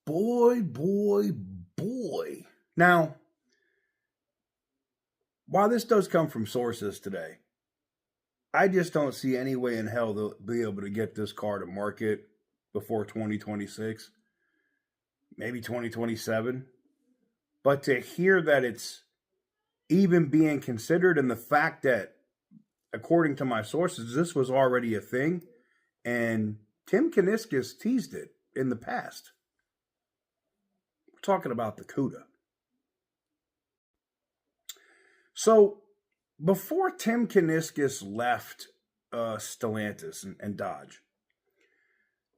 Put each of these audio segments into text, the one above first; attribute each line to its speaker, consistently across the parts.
Speaker 1: boy. Now, while this does come from sources today, I just don't see any way in hell they'll be able to get this car to market before 2026, maybe 2027. But to hear that it's even being considered, and the fact that, according to my sources, this was already a thing, and Tim Kuniskis teased it in the past. We're talking about the Cuda. So, before Tim Kuniskis left Stellantis and Dodge,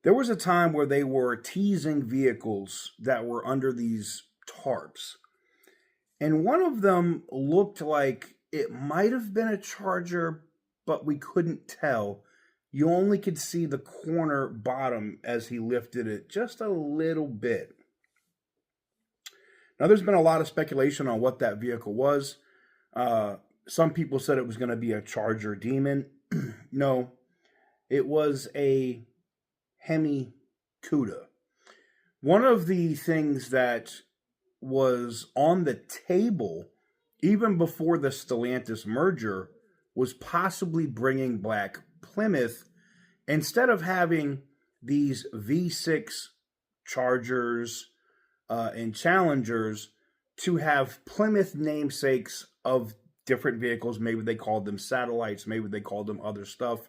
Speaker 1: there was a time where they were teasing vehicles that were under these tarps. And one of them looked like it might have been a Charger, but we couldn't tell. You only could see the corner bottom as he lifted it just a little bit. Now, there's been a lot of speculation on what that vehicle was. Some people said it was going to be a Charger Demon. No, it was a Hemi Cuda. One of the things that was on the table, even before the Stellantis merger, was possibly bringing back Plymouth. Instead of having these V6 Chargers and Challengers, to have Plymouth namesakes of different vehicles. Maybe they called them satellites, maybe they called them other stuff,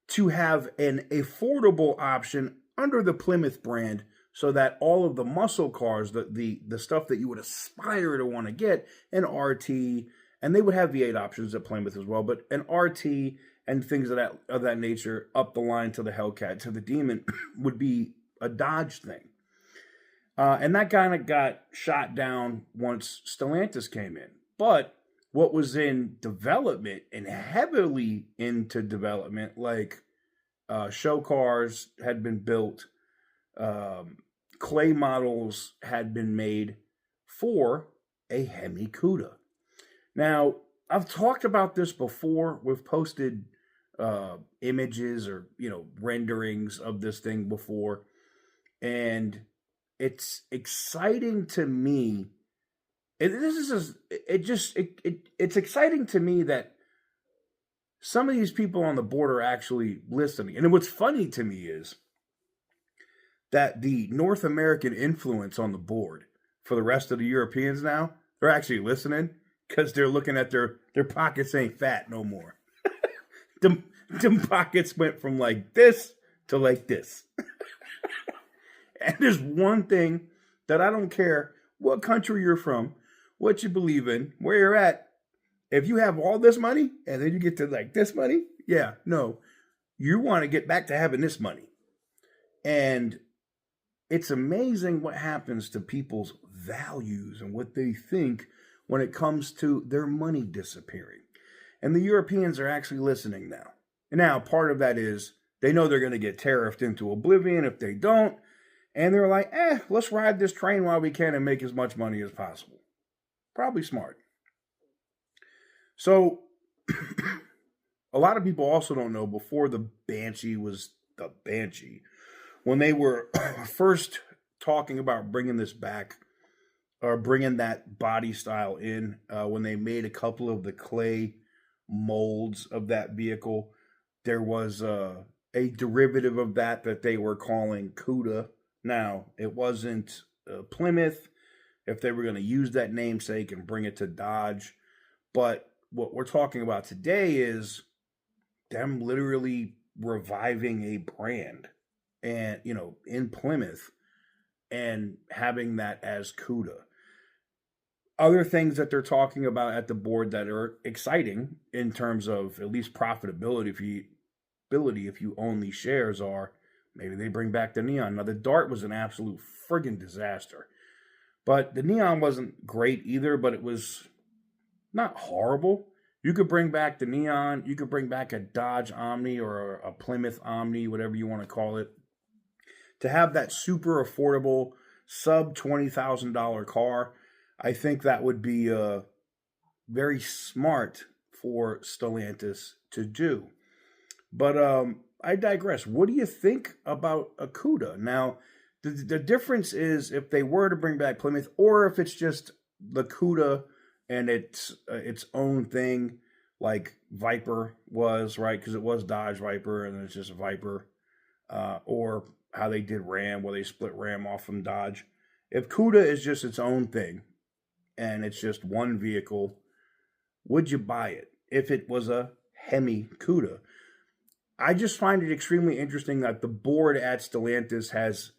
Speaker 1: to have an affordable option under the Plymouth brand, so that all of the muscle cars, the stuff that you would aspire to want to get, an RT, and they would have V8 options at Plymouth as well, but an RT and things of that nature up the line to the Hellcat, to the Demon, would be a Dodge thing. And that kind of got shot down once Stellantis came in. But what was in development, and heavily into development, like show cars had been built, clay models had been made for a Hemi Cuda. Now, I've talked about this before. We've posted images or, renderings of this thing before. And it's exciting to me. It's exciting to me that some of these people on the board are actually listening. And what's funny to me is that the North American influence on the board for the rest of the Europeans now, they're actually listening, because they're looking at their pockets ain't fat no more. them pockets went from like this to like this. And there's one thing that I don't care what country you're from, what you believe in, where you're at. If you have all this money and then you get to like this money, you want to get back to having this money. And it's amazing what happens to people's values and what they think when it comes to their money disappearing. And the Europeans are actually listening now. And now part of that is they know they're going to get tariffed into oblivion if they don't. And they're like, let's ride this train while we can and make as much money as possible. Probably smart. So, a lot of people also don't know, before the Banshee was the Banshee, when they were first talking about bringing this back, or bringing that body style in, when they made a couple of the clay molds of that vehicle, there was a derivative of that they were calling Cuda. Now, it wasn't Plymouth, if they were going to use that namesake and bring it to Dodge. But what we're talking about today is them literally reviving a brand, and, in Plymouth, and having that as Cuda. Other things that they're talking about at the board that are exciting in terms of at least profitability, if you own these shares, are maybe they bring back the Neon. Now, the Dart was an absolute friggin' disaster. But the Neon wasn't great either, but it was not horrible. You could bring back the Neon. You could bring back a Dodge Omni or a Plymouth Omni, whatever you want to call it, to have that super affordable, sub $20,000 car. I think that would be very smart for Stellantis to do. But I digress. What do you think about a Cuda? Now, The difference is if they were to bring back Plymouth, or if it's just the Cuda and it's its own thing, like Viper was, right? Because it was Dodge Viper, and it's just Viper, or how they did Ram, where they split Ram off from Dodge. If Cuda is just its own thing, and it's just one vehicle, would you buy it if it was a Hemi Cuda? I just find it extremely interesting that the board at Stellantis has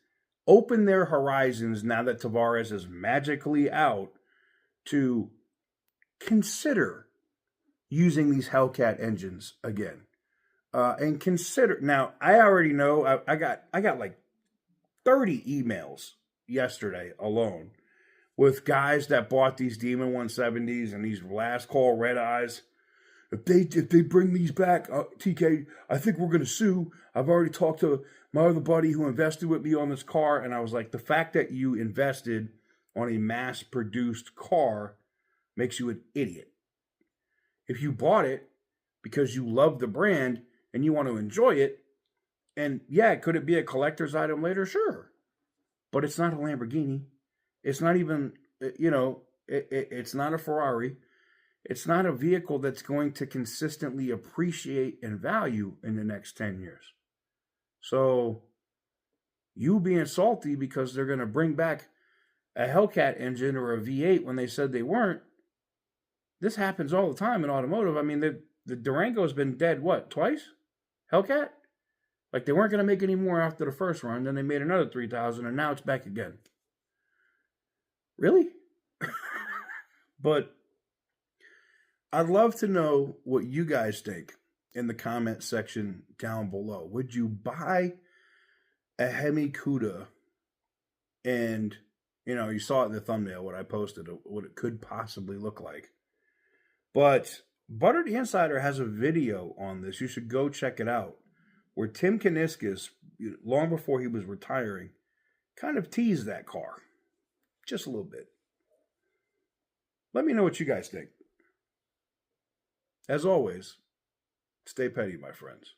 Speaker 1: opened their horizons now that Tavares is magically out to consider using these Hellcat engines again. And consider, now I already know, I got like 30 emails yesterday alone with guys that bought these Demon 170s and these last call red eyes. If they bring these back, TK, I think we're going to sue. I've already talked to my other buddy who invested with me on this car. And I was like, the fact that you invested on a mass-produced car makes you an idiot. If you bought it because you love the brand and you want to enjoy it, and yeah, could it be a collector's item later? Sure. But it's not a Lamborghini. It's not even, it's not a Ferrari. It's not a vehicle that's going to consistently appreciate in value in the next 10 years. So you being salty because they're going to bring back a Hellcat engine or a V8 when they said they weren't, this happens all the time in automotive. I mean, the Durango's been dead, what, twice? Hellcat? Like, they weren't going to make any more after the first run, then they made another 3,000, and now it's back again. Really? But I'd love to know what you guys think in the comment section down below. Would you buy a Hemi Cuda? And, you saw it in the thumbnail, what I posted, what it could possibly look like. But Butter the Insider has a video on this. You should go check it out, where Tim Kuniskis, long before he was retiring, kind of teased that car. Just a little bit. Let me know what you guys think. As always, stay petty, my friends.